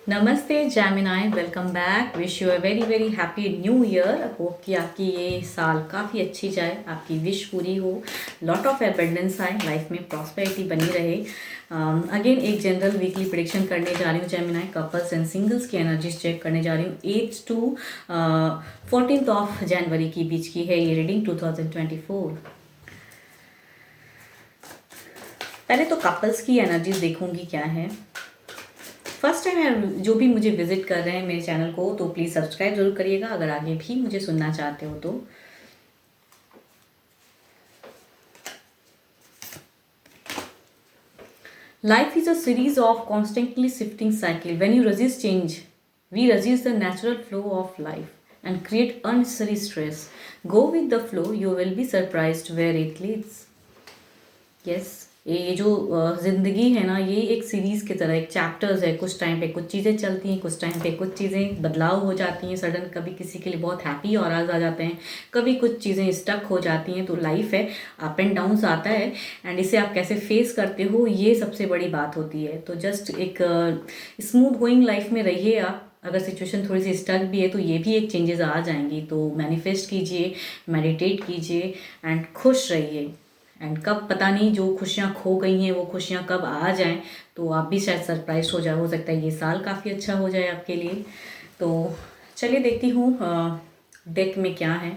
नमस्ते Gemini, welcome back. Wish you a very very happy new year. Hope कि आपकी ये साल काफ़ी अच्छी जाए, आपकी विश पूरी हो, लॉट ऑफ एबंडेंस आए, लाइफ में प्रॉस्पेरिटी बनी रहे। अगेन एक जनरल वीकली प्रिडिक्शन करने जा रही हूँ जैमिनाई। कपल्स एंड सिंगल्स की एनर्जीज चेक करने जा रही हूँ। 8 to 14 ऑफ जनवरी की बीच की है ये रीडिंग 2024। पहले तो कपल्स की एनर्जीज देखूंगी क्या है। फर्स्ट टाइम जो भी मुझे विजिट कर रहे हैं मेरे चैनल को, तो प्लीज़ सब्सक्राइब जरूर करिएगा अगर आगे भी मुझे सुनना चाहते हो तो। Life is a series of constantly shifting cycle. When you resist change, we resist the natural flow of life and create unnecessary stress. Go with the flow, you will be surprised where it leads. Yes, ये जो ज़िंदगी है ना, ये एक series की तरह एक चैप्टर्स है। कुछ टाइम पे कुछ चीज़ें चलती हैं, कुछ टाइम पे कुछ चीज़ें बदलाव हो जाती हैं सडन। कभी किसी के लिए बहुत हैप्पी और आ जाते हैं, कभी कुछ चीज़ें स्टक हो जाती हैं। तो लाइफ है, अप एंड डाउन्स आता है, एंड इसे आप कैसे फेस करते हो, ये सबसे बड़ी बात होती है। तो जस्ट एक स्मूथ गोइंग लाइफ में रहिए आप। अगर सिचुएशन थोड़ी सी स्टक भी है तो ये भी एक चेंजेस आ जाएंगी। तो मैनिफेस्ट कीजिए, मेडिटेट कीजिए एंड खुश रहिए। एंड कब पता नहीं, जो खुशियाँ खो गई हैं वो खुशियाँ कब आ जाएं, तो आप भी शायद सरप्राइज हो जाए। हो सकता है ये साल काफ़ी अच्छा हो जाए आपके लिए। तो चलिए देखती हूँ डेक में क्या है।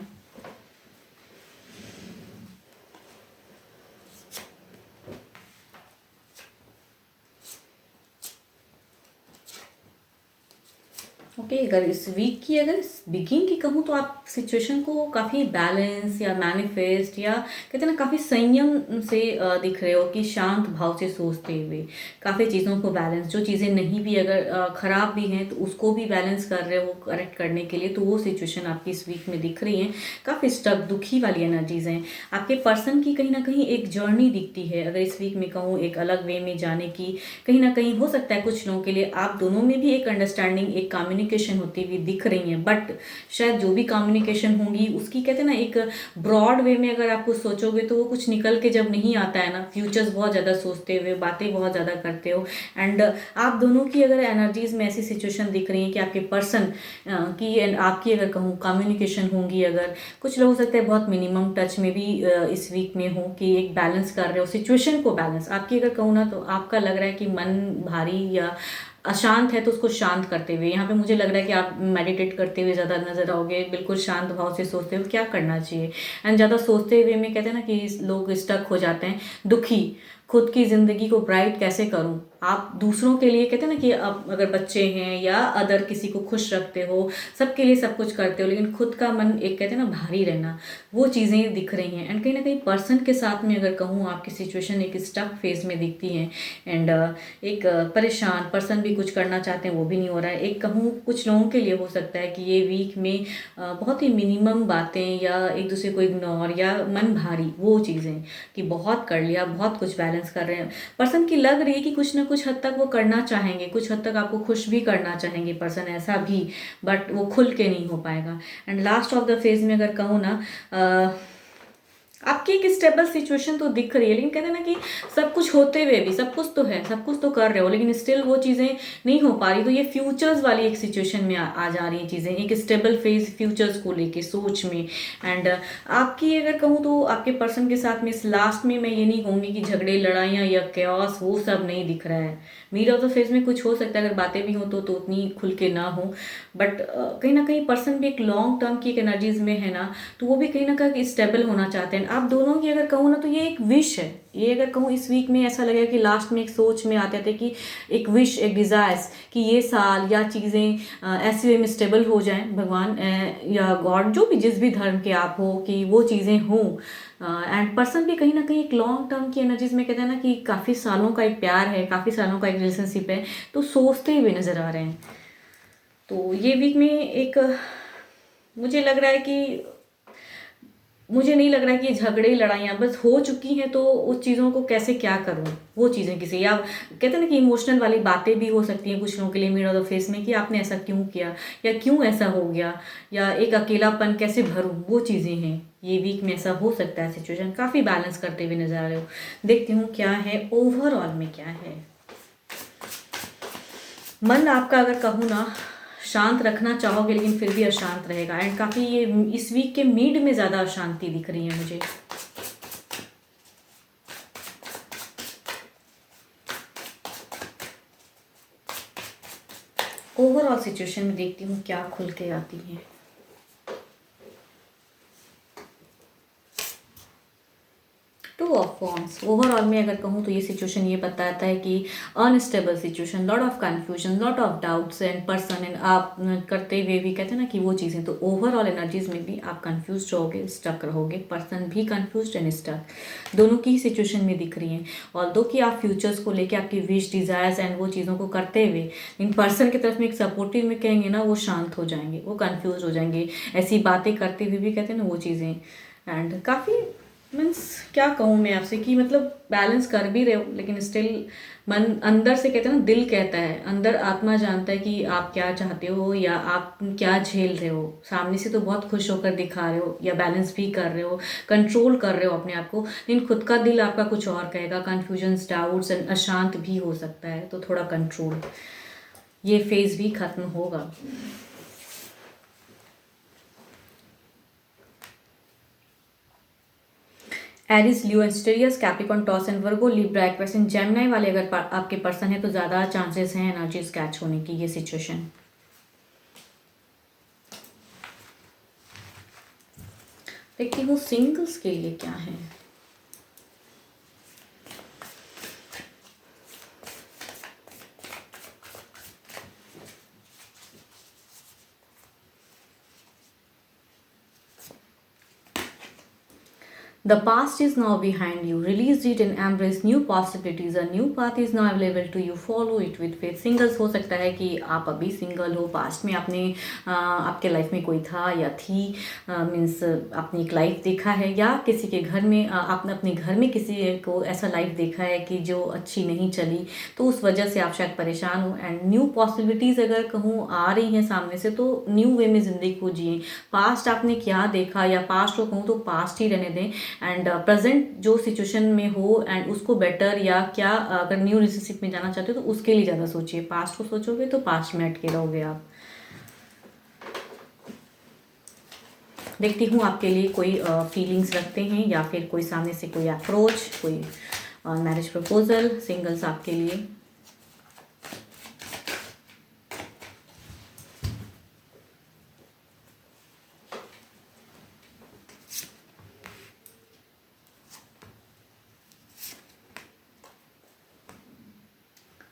ओके, अगर इस वीक की अगर बिगिन की कहूँ तो आप सिचुएशन को काफ़ी बैलेंस या मैनिफेस्ट या कहते हैं ना काफ़ी संयम से दिख रहे हो, कि शांत भाव से सोचते हुए काफ़ी चीज़ों को बैलेंस, जो चीज़ें नहीं भी अगर ख़राब भी हैं तो उसको भी बैलेंस कर रहे हो करेक्ट करने के लिए। तो वो सिचुएशन आपकी इस वीक में दिख रही है। काफ़ी स्टक दुखी वाली एनर्जीज हैं। आपके पर्सन की कहीं ना कहीं एक जर्नी दिखती है। अगर इस वीक में कहूँ एक अलग वे में जाने की, कहीं ना कहीं हो सकता है कुछ लोगों के लिए आप दोनों में भी एक अंडरस्टैंडिंग, एक कम्युनिकेशन होती हुई दिख रही है। बट शायद जो भी कम्युनिकेशन होंगी उसकी कहते हैं ना एक ब्रॉड वे में अगर आप कुछ सोचोगे तो वो कुछ निकल के जब नहीं आता है ना, फ्यूचर्स बहुत ज़्यादा सोचते हुए बातें बहुत ज़्यादा करते हो। एंड आप दोनों की अगर एनर्जीज में ऐसी सिचुएशन दिख रही है कि आपके पर्सन की एंड आपकी अगर कहूँ कम्युनिकेशन होंगी, अगर कुछ लोग हो सकता है बहुत मिनिमम टच में भी इस वीक में हो, कि एक बैलेंस कर रहे हो सिचुएशन को। बैलेंस आपकी अगर कहूँ ना तो आपका लग रहा है कि मन भारी या अशांत है, तो उसको शांत करते हुए, यहाँ पे मुझे लग रहा है कि आप मेडिटेट करते हुए ज़्यादा नजर आओगे, बिल्कुल शांत भाव से सोचते हुए क्या करना चाहिए। एंड ज़्यादा सोचते हुए में कहते हैं ना कि लोग स्टक हो जाते हैं, दुखी। खुद की ज़िंदगी को ब्राइट कैसे करूं, आप दूसरों के लिए कहते हैं ना कि आप अगर बच्चे हैं या अदर किसी को खुश रखते हो, सबके लिए सब कुछ करते हो, लेकिन खुद का मन एक कहते हैं ना भारी रहना, वो चीज़ें दिख रही हैं। एंड कहीं ना कहीं पर्सन के साथ में अगर कहूँ आपकी सिचुएशन एक स्टक फेज में दिखती है। एंड एक परेशान पर्सन भी कुछ करना चाहते हैं, वो भी नहीं हो रहा है। एक कहूँ कुछ लोगों के लिए हो सकता है कि ये वीक में बहुत ही मिनिमम बातें या एक दूसरे को इग्नोर या मन भारी, वो चीज़ें कि बहुत कर लिया, बहुत कुछ बैलेंस कर रहे हैं। पर्सन की लग रही है कि कुछ ना कुछ हद तक वो करना चाहेंगे, कुछ हद तक आपको खुश भी करना चाहेंगे पर्सन, ऐसा भी, बट वो खुल के नहीं हो पाएगा। And last of the phase में अगर कहूँ ना, आपकी एक स्टेबल सिचुएशन तो दिख रही है, लेकिन कहते हैं ना कि सब कुछ होते हुए भी, सब कुछ तो है, सब कुछ तो कर रहे हो, लेकिन स्टिल वो चीज़ें नहीं हो पा रही। तो ये फ्यूचर्स वाली एक सिचुएशन में आ जा रही हैं चीज़ें, एक स्टेबल फेज फ्यूचर्स को लेके सोच में। एंड आपकी अगर कहूँ तो आपके पर्सन के साथ में इस लास्ट में मैं ये नहीं कहूँगी कि झगड़े लड़ाइयाँ या कैओस, वो सब नहीं दिख रहा है। मिड ऑफ द फेज में कुछ हो सकता है, अगर बातें भी हो तो उतनी खुल के ना हो। बट कहीं ना कहीं पर्सन भी एक लॉन्ग टर्म की एक एनर्जीज में है ना, तो वो भी कहीं ना कहीं स्टेबल होना चाहते हैं। आप दोनों की अगर कहूँ ना तो ये एक विश है। ये अगर कहूँ इस वीक में ऐसा लगेगा कि लास्ट में एक सोच में आते थे कि एक विश, एक डिज़ायर्स, कि ये साल या चीज़ें ऐसे वे में स्टेबल हो जाएं, भगवान या गॉड, जो भी जिस भी धर्म के आप हो, कि वो चीज़ें हों। एंड पर्सन भी कहीं ना कहीं एक लॉन्ग टर्म की एनर्जीज में कहते हैं ना कि काफ़ी सालों का एक प्यार है, काफ़ी सालों का एक रिलेशनशिप है, तो सोचते हुए नज़र आ रहे हैं। तो ये वीक में एक मुझे लग रहा है कि, मुझे नहीं लग रहा है कि झगड़े लड़ाइयाँ बस हो चुकी हैं, तो उस चीज़ों को कैसे क्या करूँ, वो चीज़ें किसी, या कहते हैं ना कि इमोशनल वाली बातें भी हो सकती हैं कुछ लोगों के लिए मिड ऑफ द फेस में, कि आपने ऐसा क्यों किया या क्यों ऐसा हो गया, या एक अकेलापन कैसे भरूँ, वो चीज़ें हैं। ये वीक में ऐसा हो सकता है, सिचुएशन काफ़ी बैलेंस करते हुए नजर आ रहे हो। देखती हूँ क्या है ओवरऑल में क्या है। मन आपका अगर कहूँ ना शांत रखना चाहोगे लेकिन फिर भी अशांत रहेगा, एंड काफ़ी ये इस वीक के मिड में ज़्यादा अशांति दिख रही है मुझे। ओवरऑल सिचुएशन में देखती हूँ क्या खुल के आती है। टू ऑफ वॉन्ड्स ओवरऑल में अगर कहूँ तो ये सिचुएशन ये बताता है कि unstable situation, lot of confusion, lot of doubts and person, and आप करते हुए भी कहते हैं ना कि वो चीज़ें, तो ओवरऑल एनर्जीज में भी आप कंफ्यूज रहोगे, स्टक रहोगे, पर्सन भी कंफ्यूज एंड स्टक, दोनों की ही सिचुएशन में दिख रही हैं। और दो कि आप फ्यूचर्स को लेके आपकी विश, डिज़ायर्स एंड वो चीज़ों को करते हुए इन पर्सन की तरफ में एक सपोर्टिव में कहेंगे ना, वो शांत हो जाएंगे, वो कंफ्यूज हो जाएंगे, ऐसी बातें करते हुए भी कहते हैं ना वो चीज़ें। एंड काफ़ी मीन्स क्या कहूँ मैं आपसे कि मतलब बैलेंस कर भी रहे हो लेकिन स्टिल मन अंदर से कहते हैं ना, दिल कहता है, अंदर आत्मा जानता है कि आप क्या चाहते हो या आप क्या झेल रहे हो। सामने से तो बहुत खुश होकर दिखा रहे हो या बैलेंस भी कर रहे हो, कंट्रोल कर रहे हो अपने आप को, लेकिन खुद का दिल आपका कुछ और कहेगा, कन्फ्यूजन्स, डाउट्स एंड अशांत भी हो सकता है, तो थोड़ा कंट्रोल, ये फेज भी खत्म होगा। एरिस, लियो, एस्टेरियस, Capricorn, Taurus and Virgo, Libra, Aquarius and Gemini वाले अगर आपके पर्सन है तो ज़्यादा चांसेस हैं एनर्जीज कैच होने की, ये सिचुएशन। देखती हूँ सिंगल्स के लिए क्या है। The past is now behind you. Release it and embrace new possibilities. A new path is now available to you. Follow it with faith. Singles हो सकता है कि आप अभी सिंगल हो, पास्ट में आपने आपके लाइफ में कोई था या थी, मीन्स आपने एक लाइफ देखा है, या किसी के घर में आपने अपने घर में किसी को ऐसा लाइफ देखा है कि जो अच्छी नहीं चली, तो उस वजह से आप शायद परेशान हो। एंड न्यू पॉसिबिलिटीज़ अगर कहूँ आ रही हैं सामने से, तो न्यू वे में ज़िंदगी को जिए। पास्ट आपने क्या देखा या पास्ट को कहूँ तो पास्ट ही रहने दें, एंड प्रेजेंट जो सिचुएशन में हो एंड उसको बेटर या क्या अगर न्यू रिलेशनशिप में जाना चाहते हो तो उसके लिए ज़्यादा सोचिए। पास्ट को सोचोगे तो पास्ट में अटके रहोगे आप। देखती हूँ आपके लिए कोई फीलिंग्स रखते हैं या फिर कोई सामने से कोई अप्रोच, कोई मैरिज प्रपोजल, सिंगल्स आपके लिए।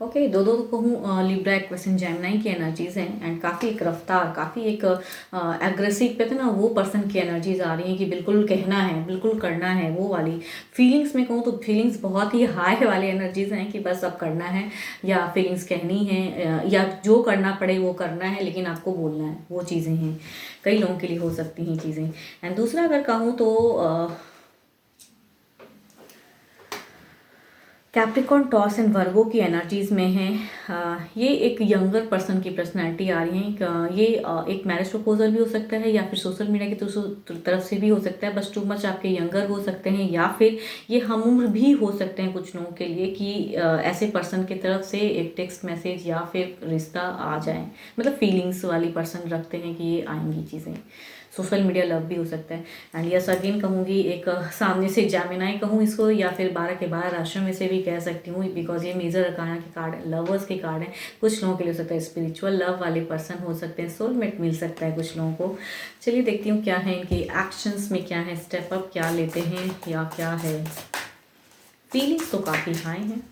ओके, दो दो कहूँ लिब्रा, एक्वेरियस एंड जेमिनी की एनर्जीज हैं, एंड काफ़ी एक रफ्तार, काफ़ी एक एग्रेसिव कहते हैं ना वो पर्सन की एनर्जीज आ रही हैं कि बिल्कुल कहना है, बिल्कुल करना है, वो वाली फीलिंग्स में कहूँ तो फीलिंग्स बहुत ही हाई वाली एनर्जीज हैं कि बस अब करना है या फीलिंग्स कहनी है, या जो करना पड़े वो करना है, लेकिन आपको बोलना है, वो चीज़ें हैं। कई लोगों के लिए हो सकती हैं चीज़ें। एंड दूसरा अगर कहूँ तो कैप्रिकॉन, टॉस एंड वर्गो की एनर्जीज में है। ये एक यंगर पर्सन की पर्सनैलिटी आ रही है। ये एक मैरिज प्रपोजल भी हो सकता है या फिर सोशल मीडिया की तरफ से भी हो सकता है, बस टू मच आपके यंगर हो सकते हैं, या फिर ये हम उम्र भी हो सकते हैं कुछ लोगों के लिए कि ऐसे पर्सन की तरफ से एक टेक्स्ट मैसेज या फिर रिश्ता आ जाए, मतलब फीलिंग्स वाली पर्सन रखते हैं कि ये आएंगी चीज़ें। सोशल मीडिया लव भी हो सकता है। एंड यस अगेन कहूँगी एक सामने से जेमिनी कहूँ इसको, या फिर 12 के 12 राशियों में से भी कह सकती हूँ, बिकॉज ये मेजर अरकाना के कार्ड है, लवर्स के कार्ड हैं। कुछ लोगों के लिए हो सकता है स्पिरिचुअल लव वाले पर्सन हो सकते हैं, सोलमेट मिल सकता है कुछ लोगों को। चलिए देखती हूँ क्या है इनकी एक्शंस में, क्या है स्टेप अप, क्या लेते हैं या क्या है। फीलिंग्स तो काफ़ी हाई हैं।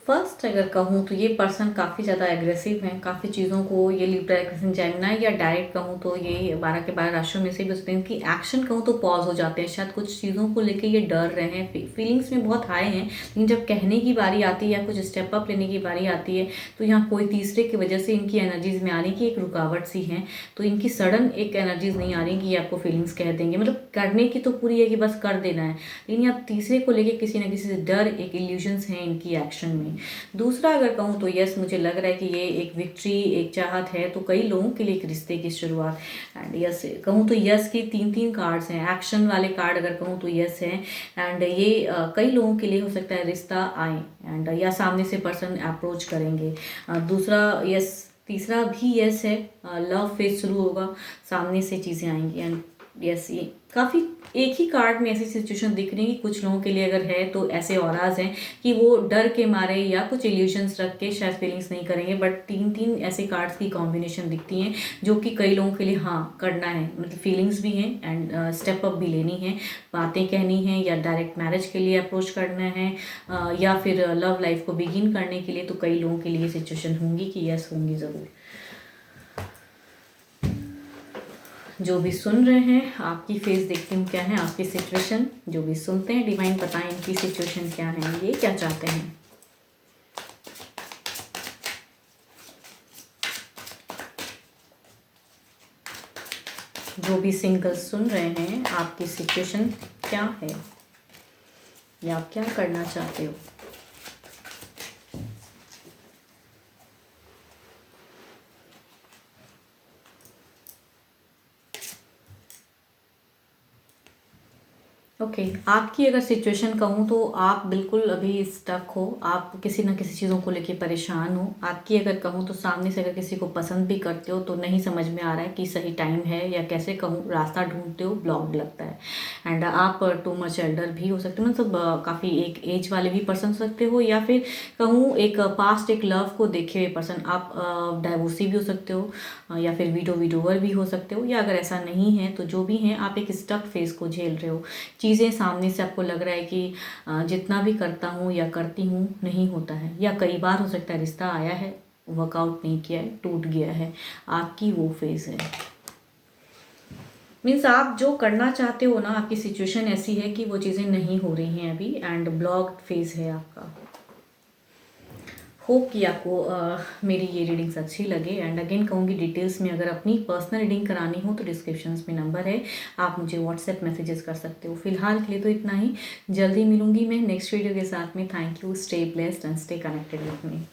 फर्स्ट लास्ट अगर कहूँ तो ये पर्सन काफ़ी ज़्यादा एग्रेसिव हैं, काफ़ी चीज़ों को, ये लिब्रा क्रिस्टन जेमिनी, या डायरेक्ट कहूँ तो ये 12 के 12 राशियों में से भी हो सकते हैं कि एक्शन कहूँ तो पॉज हो जाते हैं, शायद कुछ चीज़ों को लेके ये डर रहे हैं, फीलिंग्स में बहुत हाई हैं, लेकिन जब कहने की बारी आती है या कुछ स्टेप अप लेने की बारी आती है तो यहाँ कोई तीसरे की वजह से इनकी एनर्जीज में आने की एक रुकावट सी है। तो इनकी सडन एक एनर्जीज नहीं आ रही कि ये आपको फीलिंग्स कह देंगे, मतलब करने की तो पूरी है कि बस कर देना है, लेकिन यहाँ तीसरे को लेके किसी न किसी से डर, एक इल्यूजन्स हैं इनकी एक्शन में। दूसरा अगर कहूँ तो यस, मुझे लग रहा है कि ये एक विक्ट्री, एक चाहत है, तो कई लोगों के लिए एक रिश्ते की शुरुआत। एंड यस कहूँ तो यस की 3 कार्ड्स हैं, एक्शन वाले कार्ड अगर कहूँ तो यस है। एंड ये कई लोगों के लिए हो सकता है रिश्ता आए, एंड या सामने से पर्सन अप्रोच करेंगे। दूसरा यस, तीसरा भी यस है, लव फेज शुरू होगा, सामने से चीज़ें आएंगी। एंड यस, ये काफ़ी एक ही कार्ड में ऐसी सिचुएशन दिख रही है कि कुछ लोगों के लिए अगर है तो ऐसे ऑराज हैं कि वो डर के मारे या कुछ इल्यूजन्स रख के शायद फीलिंग्स नहीं करेंगे, बट 3 ऐसे कार्ड्स की कॉम्बिनेशन दिखती हैं जो कि कई लोगों के लिए हाँ करना है, मतलब फीलिंग्स भी हैं एंड स्टेप अप भी लेनी है, बातें कहनी है, या डायरेक्ट मैरिज के लिए अप्रोच करना है, या फिर लव लाइफ को बिगिन करने के लिए, तो कई लोगों के लिए सिचुएशन होंगी कि यस होंगी ज़रूर। जो भी सुन रहे हैं, आपकी फेस देखती हूँ क्या है, आपकी सिचुएशन। जो भी सुनते हैं डिवाइन बताएं इनकी सिचुएशन क्या है, ये क्या चाहते हैं। जो भी सिंगल सुन रहे हैं, आपकी सिचुएशन क्या है या आप क्या करना चाहते हो। ओके आपकी अगर सिचुएशन कहूँ तो आप बिल्कुल अभी स्टक हो, आप किसी ना किसी चीज़ों को लेके परेशान हो। आपकी अगर कहूँ तो सामने से अगर किसी को पसंद भी करते हो तो नहीं समझ में आ रहा है कि सही टाइम है, या कैसे कहूँ रास्ता ढूंढते हो, ब्लॉक लगता है। एंड आप टू मच एल्डर भी हो सकते हो, मतलब काफ़ी एक एज वाले भी पर्सन हो सकते हो, या फिर कहूँ एक पास्ट एक लव को देखे हुए पर्सन। आप डाइवोर्सी भी हो सकते हो, या फिर विडोवर भी हो सकते हो, या अगर ऐसा नहीं है तो जो भी हैं आप एक स्टक फेस को झेल रहे हो। चीज़ें सामने से आपको लग रहा है कि जितना भी करता हूँ या करती हूँ नहीं होता है, या कई बार हो सकता है रिश्ता आया है, वर्कआउट नहीं किया है, टूट गया है, आपकी वो फेज है। मीन्स आप जो करना चाहते हो ना, आपकी सिचुएशन ऐसी है कि वो चीज़ें नहीं हो रही हैं अभी, एंड ब्लॉक्ड फेज है आपका। होप कि आपको मेरी ये रीडिंग्स अच्छी लगे। एंड अगेन कहूँगी डिटेल्स में अगर अपनी पर्सनल रीडिंग करानी हो तो डिस्क्रिप्शंस में नंबर है, आप मुझे व्हाट्सएप मैसेजेस कर सकते हो। फिलहाल के लिए तो इतना ही, जल्दी मिलूंगी मैं नेक्स्ट वीडियो के साथ में। Thank you, stay blessed and stay connected with me.